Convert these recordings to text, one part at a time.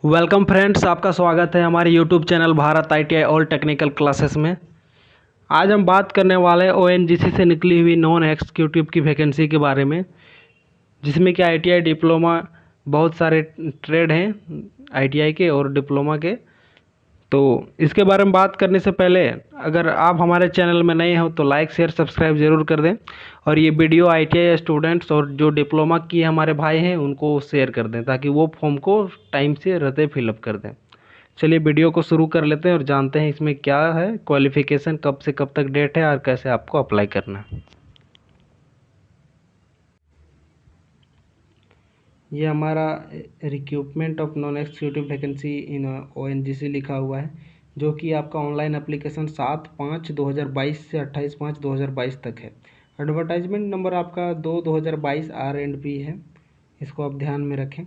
Welcome friends, आपका स्वागत है हमारे YouTube channel Bharat ITI all technical classes में। आज हम बात करने वाले हैं ओएनजीसी से निकली हुई नॉन एग्जीक्यूटिव की वैकेंसी के बारे में, जिसमें कि आईटीआई डिप्लोमा बहुत सारे ट्रेड हैं आईटीआई के और डिप्लोमा के। तो इसके बारे में बात करने से पहले अगर आप हमारे चैनल में नए हो तो लाइक शेयर सब्सक्राइब ज़रूर कर दें, और ये वीडियो आईटीआई स्टूडेंट्स और जो डिप्लोमा किए हमारे भाई हैं उनको शेयर कर दें ताकि वो फॉर्म को टाइम से रहते फिलअप कर दें। चलिए वीडियो को शुरू कर लेते हैं और जानते हैं इसमें क्या है, क्वालिफिकेशन कब से कब तक डेट है और कैसे आपको अप्लाई करना है। ये हमारा recruitment of non executive vacancy in ONGC लिखा हुआ है, जो कि आपका ऑनलाइन एप्लीकेशन 7/5/2022 से 28/5/2022 तक है। एडवर्टाइजमेंट नंबर आपका 2/2022 R&B है, इसको आप ध्यान में रखें।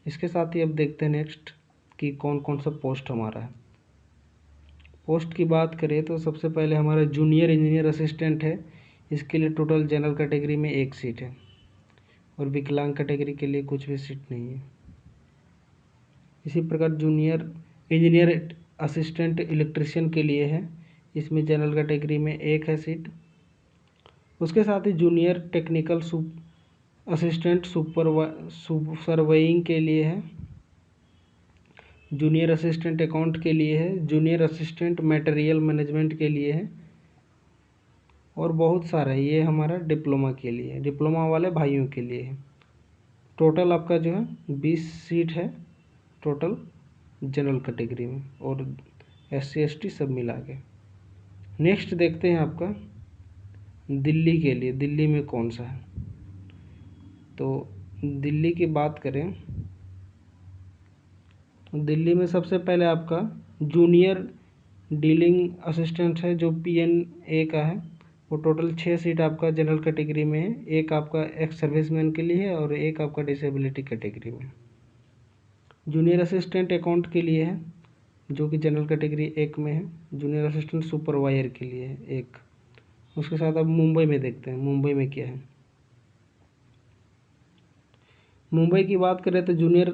इसके साथ ही अब देखते हैं नेक्स्ट कि कौन कौन सा पोस्ट हमारा है। पोस्ट की बात करें तो सबसे पहले हमारा जूनियर इंजीनियर असिस्टेंट है। इसके लिए टोटल जनरल कैटेगरी में 1 सीट है और विकलांग कैटेगरी के लिए कुछ भी सीट नहीं है। इसी प्रकार जूनियर इंजीनियर असिस्टेंट इलेक्ट्रिशियन के लिए है, इसमें जनरल कैटेगरी में 1 है सीट। उसके साथ ही जूनियर टेक्निकल असिस्टेंट सर्वेइंग के लिए है, जूनियर असिस्टेंट अकाउंट के लिए है, जूनियर असिस्टेंट मटेरियल मैनेजमेंट के लिए है और बहुत सारा है। ये हमारा डिप्लोमा के लिए है, डिप्लोमा वाले भाइयों के लिए है। टोटल आपका जो है 20 सीट है टोटल जनरल कैटेगरी में, और SC ST सब मिला के। नेक्स्ट देखते हैं आपका दिल्ली के लिए, दिल्ली में कौन सा है। तो दिल्ली की बात करें तो दिल्ली में सबसे पहले आपका जूनियर डीलिंग असिस्टेंट है, जो PNA का है। वो टोटल 6 सीट आपका जनरल कैटेगरी में है, एक आपका एक्स सर्विसमैन के लिए है और एक आपका डिसेबिलिटी कैटेगरी में। जूनियर असिस्टेंट अकाउंट के लिए है, जो कि जनरल कैटेगरी 1 में है। जूनियर असिस्टेंट सुपरवाइजर के लिए है 1। उसके साथ अब मुंबई में देखते हैं, मुंबई में क्या है। मुंबई की बात करें तो जूनियर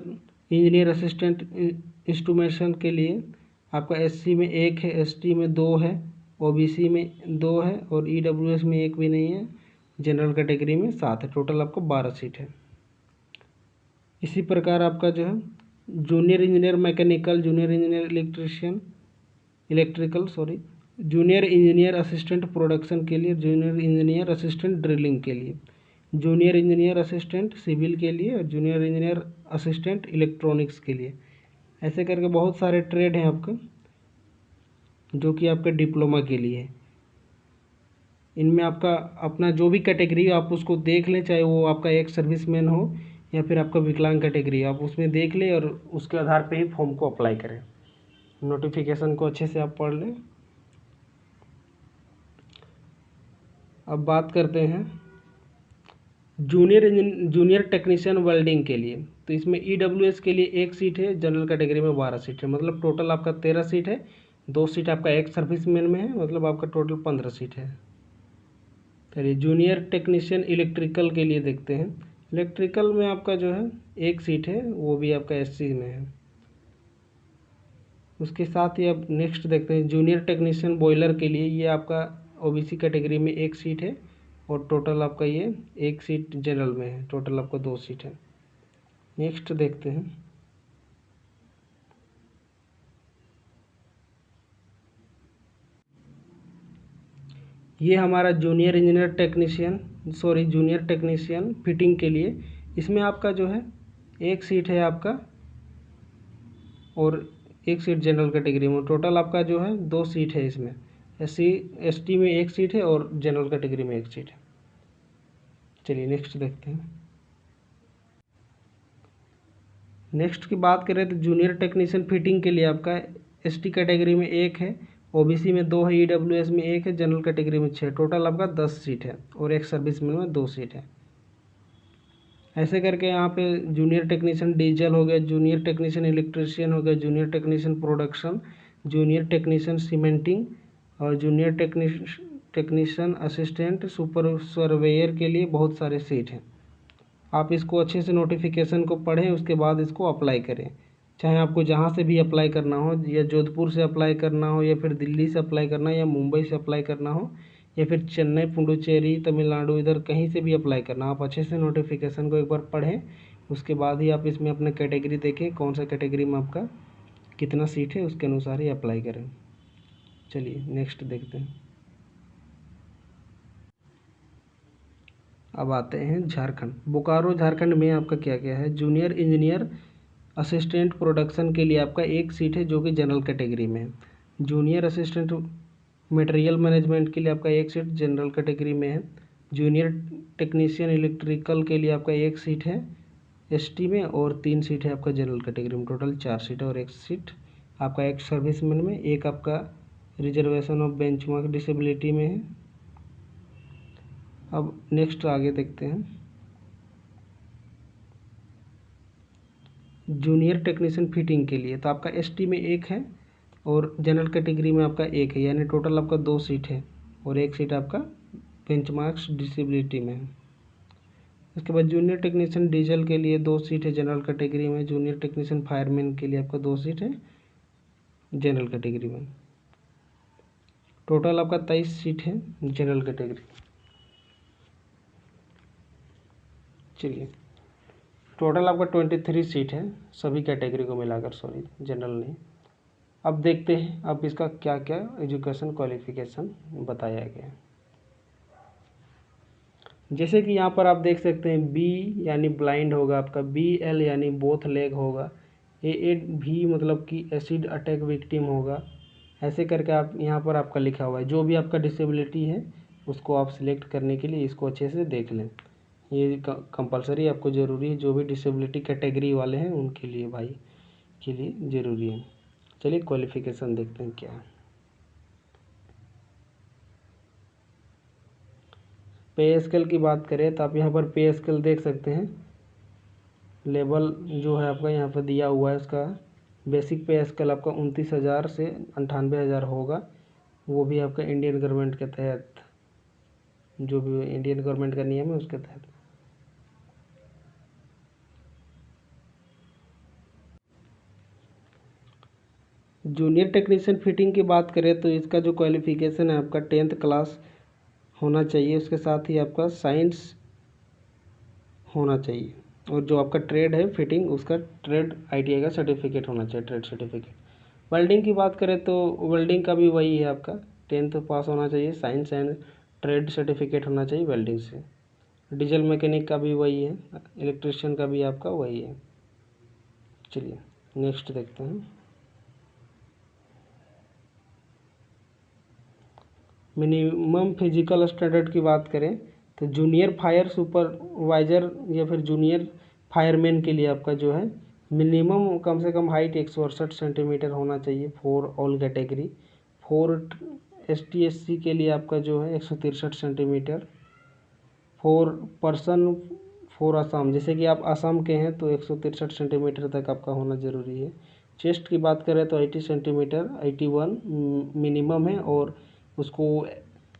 इंजीनियर असिस्टेंट इंस्ट्रूमेंटेशन के लिए आपका SC में 1 है, ST में 2 है, OBC में 2 है और EWS में 1 भी नहीं है। जनरल कैटेगरी में 7 है, टोटल आपको 12 सीट है। इसी प्रकार आपका जो है junior engineer mechanical, junior engineer electrical junior engineer assistant production के लिए, जूनियर इंजीनियर असिस्टेंट ड्रिलिंग के लिए, जूनियर इंजीनियर असिस्टेंट सिविल के लिए और जूनियर इंजीनियर असिस्टेंट इलेक्ट्रॉनिक्स के लिए। ऐसे करके बहुत सारे ट्रेड हैं आपके, जो कि आपके डिप्लोमा के लिए है। इनमें आपका अपना जो भी कैटेगरी आप उसको देख लें, चाहे वो आपका एक सर्विसमैन हो या फिर आपका विकलांग कैटेगरी, आप उसमें देख लें और उसके आधार पे ही फॉर्म को अप्लाई करें। नोटिफिकेशन को अच्छे से आप पढ़ लें। अब बात करते हैं जूनियर टेक्नीशियन वेल्डिंग के लिए। तो इसमें EWS के लिए 1 सीट है, जनरल कैटेगरी में 12 सीट है, मतलब टोटल आपका 13 सीट है। 2 सीट आपका एक सर्विसमैन में है, मतलब आपका टोटल 15 सीट है। चलिए जूनियर टेक्नीशियन इलेक्ट्रिकल के लिए देखते हैं। इलेक्ट्रिकल में आपका जो है 1 सीट है, वो भी आपका SC में है। उसके साथ ही अब नेक्स्ट देखते हैं जूनियर टेक्नीशियन बॉयलर के लिए। ये आपका OBC कैटेगरी में 1 सीट है और टोटल आपका ये 1 सीट जनरल में है, टोटल आपका 2 सीट है। नेक्स्ट देखते हैं ये हमारा जूनियर टेक्नीशियन फिटिंग के लिए। इसमें आपका जो है 1 सीट है आपका और 1 सीट जनरल कैटेगरी में, टोटल आपका जो है 2 सीट है। इसमें SC ST में 1 सीट है और जनरल कैटेगरी में 1 सीट है। चलिए नेक्स्ट देखते हैं। नेक्स्ट की बात करें तो जूनियर टेक्नीशियन फिटिंग के लिए आपका ST कैटेगरी में 1 है, OBC में 2 है, EWS में 1 है, जनरल कैटेगरी में 6, टोटल आपका 10 सीट है और एक सर्विसमैन में 2 सीट है। ऐसे करके यहाँ पे जूनियर टेक्नीशियन डीजल हो गया, जूनियर टेक्नीशियन इलेक्ट्रिशियन हो गया, junior technician production, junior technician cementing और junior technician assistant super surveyor के लिए बहुत सारे सीट हैं। आप इसको अच्छे से नोटिफिकेशन को पढ़ें, उसके बाद इसको अप्लाई करें। चाहे आपको जहाँ से भी अप्लाई करना हो, या जोधपुर से अप्लाई करना हो, या फिर दिल्ली से अप्लाई करना हो, या मुंबई से अप्लाई करना हो, या फिर चेन्नई, पुडुचेरी, तमिलनाडु, इधर कहीं से भी अप्लाई करना, आप अच्छे से नोटिफिकेशन को एक बार पढ़ें। उसके बाद ही आप इसमें अपना कैटेगरी देखें, कौन सा कैटेगरी में आपका कितना सीट है, उसके अनुसार ही अप्लाई करें। चलिए नेक्स्ट देखते हैं। अब आते हैं झारखंड। बोकारो झारखंड में आपका क्या क्या है। जूनियर इंजीनियर असिस्टेंट प्रोडक्शन के लिए आपका एक सीट है जो कि जनरल कैटेगरी में है। जूनियर असिस्टेंट मटेरियल मैनेजमेंट के लिए आपका एक सीट जनरल कैटेगरी में है। जूनियर टेक्नीशियन इलेक्ट्रिकल के लिए आपका एक सीट है एसटी में, और 3 सीट है आपका जनरल कैटेगरी में। टोटल 4 सीट है, और एक सीट आपका एक सर्विसमैन में, एक आपका रिजर्वेशन ऑफ बेंचमार्क डिसेबिलिटी में है। अब नेक्स्ट आगे देखते हैं। जूनियर टेक्नीशियन फिटिंग के लिए तो आपका एसटी में एक है और जनरल कैटेगरी में आपका एक है, यानी टोटल आपका 2 सीट है, और एक सीट आपका बेंचमार्क्स डिसेबिलिटी में है। उसके बाद जूनियर टेक्नीशियन डीजल के लिए 2 सीट है जनरल कैटेगरी में। जूनियर टेक्नीशियन फायरमैन के लिए आपका 2 सीट है जनरल कैटेगरी में। टोटल आपका 23 सीट है जनरल कैटेगरी। चलिए, टोटल आपका 23 सीट है सभी कैटेगरी को मिलाकर, सॉरी जनरल नहीं। अब देखते हैं अब इसका क्या क्या एजुकेशन क्वालिफिकेशन बताया गया है। जैसे कि यहाँ पर आप देख सकते हैं, बी यानी ब्लाइंड होगा आपका, बी एल यानी बोथ लेग होगा, ए भी मतलब कि एसिड अटैक विक्टिम होगा। ऐसे करके आप यहाँ पर आपका लिखा हुआ है। जो भी आपका डिसेबिलिटी है उसको आप सिलेक्ट करने के लिए इसको अच्छे से देख लें। ये कंपलसरी आपको ज़रूरी है, जो भी डिसेबिलिटी कैटेगरी वाले हैं उनके लिए भाई के लिए ज़रूरी है। चलिए क्वालिफिकेशन देखते हैं क्या है। पे स्केल की बात करें तो आप यहाँ पर पे स्केल देख सकते हैं। लेवल जो है आपका यहाँ पर दिया हुआ है, उसका बेसिक पे स्केल आपका 29,000 से 98,000 होगा। वो भी आपका इंडियन गवर्नमेंट के तहत, जो भी इंडियन गवर्नमेंट का नियम है उसके तहत। जूनियर टेक्नीशियन फिटिंग की बात करें तो इसका जो क्वालिफिकेशन है आपका 10th क्लास होना चाहिए। उसके साथ ही आपका साइंस होना चाहिए, और जो आपका ट्रेड है फिटिंग, उसका ट्रेड आईटीआई का सर्टिफिकेट होना चाहिए, ट्रेड सर्टिफिकेट। वेल्डिंग की बात करें तो वेल्डिंग का भी वही है आपका 10th पास होना चाहिए, साइंस एंड ट्रेड सर्टिफिकेट होना चाहिए वेल्डिंग से। डीजल मैकेनिक का भी वही है, इलेक्ट्रिशियन का भी आपका वही है। चलिए नेक्स्ट देखते हैं। मिनिमम फिजिकल स्टैंडर्ड की बात करें तो जूनियर फायर सुपरवाइज़र या फिर जूनियर फायरमैन के लिए आपका जो है मिनिमम कम से कम हाइट 168 सेंटीमीटर होना चाहिए for all category. For ST/SC के लिए आपका जो है 163 centimetre. For person for Assam, जैसे कि आप असम के हैं तो 163 सेंटीमीटर तक आपका होना ज़रूरी है। चेस्ट की बात करें तो 80 सेंटीमीटर 81 मिनिमम है, और उसको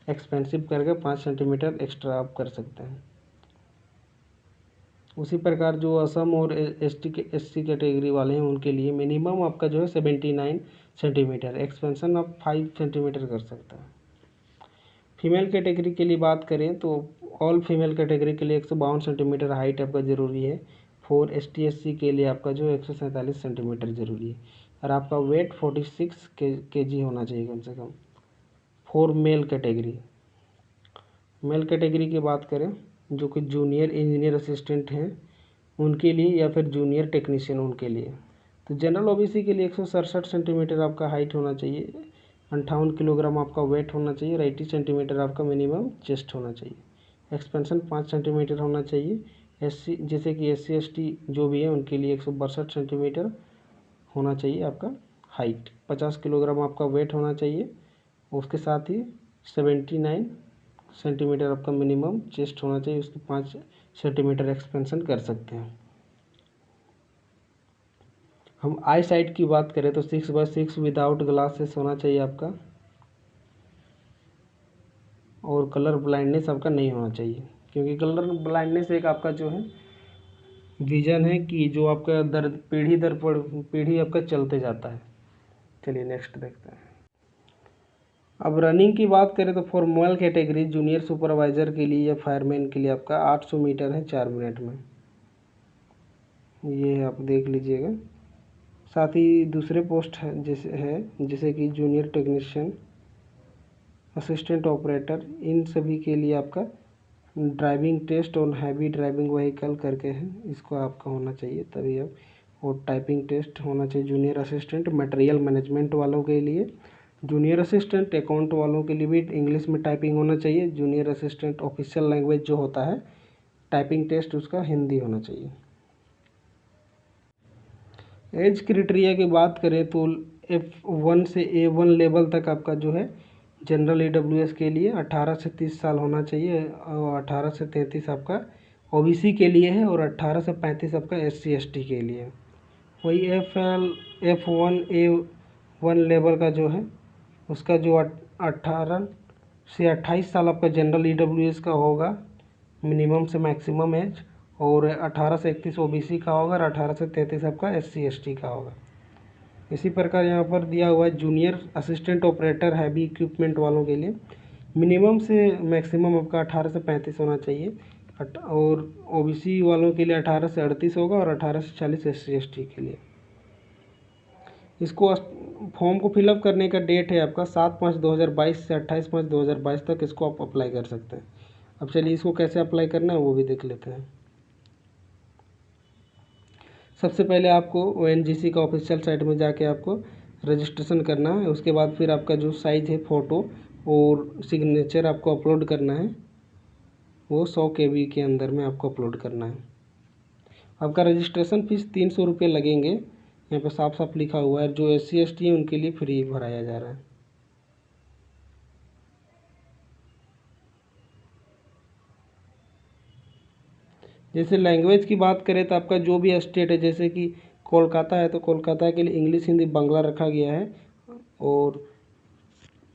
एक्सपेंसिव करके 5 सेंटीमीटर एक्स्ट्रा आप कर सकते हैं। उसी प्रकार जो असम और SC कैटेगरी वाले हैं उनके लिए मिनिमम आपका जो है 79 सेंटीमीटर, एक्सपेंशन आप 5 सेंटीमीटर कर सकते हैं। फीमेल कैटेगरी के लिए बात करें तो ऑल फीमेल कैटेगरी के लिए 152 सेंटीमीटर हाइट आपका ज़रूरी है। फॉर ST/SC के लिए आपका जो 147 सेंटीमीटर ज़रूरी है, और आपका वेट 46 kg होना चाहिए कम से कम। फॉर मेल कैटेगरी की बात करें जो कि जूनियर इंजीनियर असिस्टेंट हैं उनके लिए, या फिर जूनियर टेक्नीशियन उनके लिए, तो जनरल OBC के लिए 167 सेंटीमीटर आपका हाइट होना चाहिए, 58 किलोग्राम आपका वेट होना चाहिए, और 80 सेंटीमीटर आपका मिनिमम चेस्ट होना चाहिए। एक्सपेंशन 5 सेंटीमीटर होना चाहिए। SC जैसे कि SC/ST जो भी है उनके लिए 162 सेंटीमीटर होना चाहिए आपका हाइट। 50 किलोग्राम आपका वेट होना चाहिए। उसके साथ ही 79 सेंटीमीटर आपका मिनिमम चेस्ट होना चाहिए, उसकी 5 सेंटीमीटर एक्सपेंशन कर सकते हैं। हम आई साइट की बात करें तो 6/6 विदाउट ग्लासेस होना चाहिए आपका, और कलर ब्लाइंडनेस आपका नहीं होना चाहिए, क्योंकि कलर ब्लाइंडनेस एक आपका जो है विजन है कि जो आपका दर पीढ़ी आपका चलते जाता है। चलिए नेक्स्ट देखते हैं। अब रनिंग की बात करें तो for male category junior supervisor के लिए या फायरमैन के लिए आपका 800 मीटर है 4 मिनट में, ये आप देख लीजिएगा। साथ ही दूसरे पोस्ट है जैसे कि जूनियर टेक्नीशियन, असिस्टेंट ऑपरेटर, इन सभी के लिए आपका ड्राइविंग टेस्ट और हैवी ड्राइविंग व्हीकल करके है, इसको आपका होना चाहिए तभी आप, और टाइपिंग टेस्ट होना चाहिए। जूनियर असिस्टेंट मटेरियल मैनेजमेंट वालों के लिए, जूनियर असिस्टेंट अकाउंट वालों के लिए भी इंग्लिश में टाइपिंग होना चाहिए। जूनियर असिस्टेंट ऑफिशियल लैंग्वेज जो होता है टाइपिंग टेस्ट उसका हिंदी होना चाहिए। एज क्राइटेरिया की बात करें तो F1 से A1 लेवल तक आपका जो है जनरल EWS के लिए 18 से 30 साल होना चाहिए, और 18 से 33 आपका OBC के लिए है, और 18 से 35 आपका SC ST के लिए है। वही F1 A1 लेवल का जो है उसका जो 18 से 28 साल आपका जनरल EWS का होगा मिनिमम से मैक्सिमम एज, और 18 से 31 OBC का होगा, और 18 से 33 आपका SC ST का होगा। इसी प्रकार यहाँ पर दिया हुआ है junior assistant operator heavy equipment वालों के लिए मिनिमम से मैक्सिमम आपका 18 से 35 होना चाहिए, और OBC वालों के लिए 18 से 38 होगा, और 18 से 40 SC ST के लिए। इसको फॉर्म को फिलअप करने का डेट है आपका 7/5/2022 से 28/5/2022 तक इसको आप अप्लाई कर सकते हैं। अब चलिए इसको कैसे अप्लाई करना है वो भी देख लेते हैं। सबसे पहले आपको ONGC का ऑफिशियल साइट में जाके आपको रजिस्ट्रेशन करना है। उसके बाद फिर आपका जो साइज़ है फ़ोटो और सिग्नेचर आपको अपलोड करना है, वो 100 KB के अंदर में आपको अपलोड करना है। आपका रजिस्ट्रेशन फ़ीस 300 रुपये लगेंगे, यहाँ पे साफ साफ लिखा हुआ है। जो SC ST है उनके लिए फ्री भराया जा रहा है। जैसे लैंग्वेज की बात करें तो आपका जो भी स्टेट है, जैसे कि कोलकाता है तो कोलकाता के लिए इंग्लिश हिंदी बांग्ला रखा गया है, और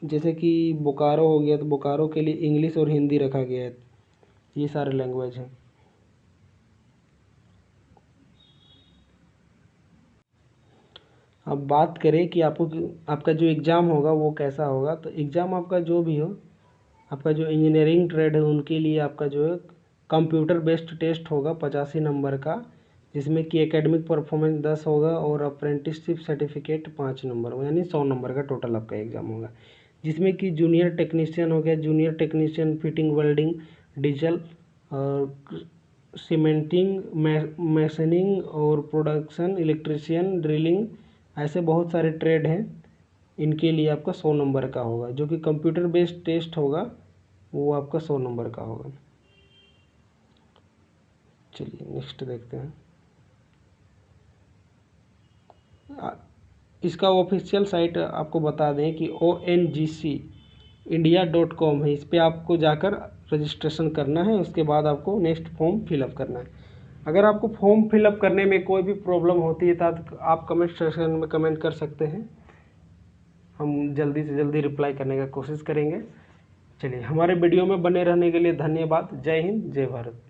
जैसे कि बोकारो हो गया तो बोकारो के लिए इंग्लिश और हिंदी रखा गया है। ये सारे लैंग्वेज हैं। अब बात करें कि आपका जो एग्ज़ाम होगा वो कैसा होगा, तो एग्ज़ाम आपका जो भी हो, आपका जो इंजीनियरिंग ट्रेड है उनके लिए आपका जो है कंप्यूटर बेस्ड टेस्ट होगा 85 नंबर का, जिसमें कि एकेडमिक परफॉर्मेंस 10 होगा, और अप्रेंटिसशिप सर्टिफिकेट 5 नंबर, यानी 100 नंबर का टोटल आपका एग्ज़ाम होगा। जिसमें कि जूनियर टेक्नीशियन हो गया, junior technician fitting, welding, diesel, cementing, masoning और प्रोडक्शन, इलेक्ट्रिशियन, ड्रिलिंग, ऐसे बहुत सारे ट्रेड हैं। इनके लिए आपका 100 नंबर का होगा। जो कि कंप्यूटर बेस्ड टेस्ट होगा वो आपका 100 नंबर का होगा। चलिए नेक्स्ट देखते हैं। इसका ऑफिशियल साइट आपको बता दें कि ONGCindia.com है। इस पर आपको जाकर रजिस्ट्रेशन करना है, उसके बाद आपको नेक्स्ट फॉर्म फिलअप करना है। अगर आपको फॉर्म फिलअप करने में कोई भी प्रॉब्लम होती है तो आप कमेंट सेक्शन में कमेंट कर सकते हैं, हम जल्दी से जल्दी रिप्लाई करने का कोशिश करेंगे। चलिए हमारे वीडियो में बने रहने के लिए धन्यवाद। जय हिंद, जय भारत।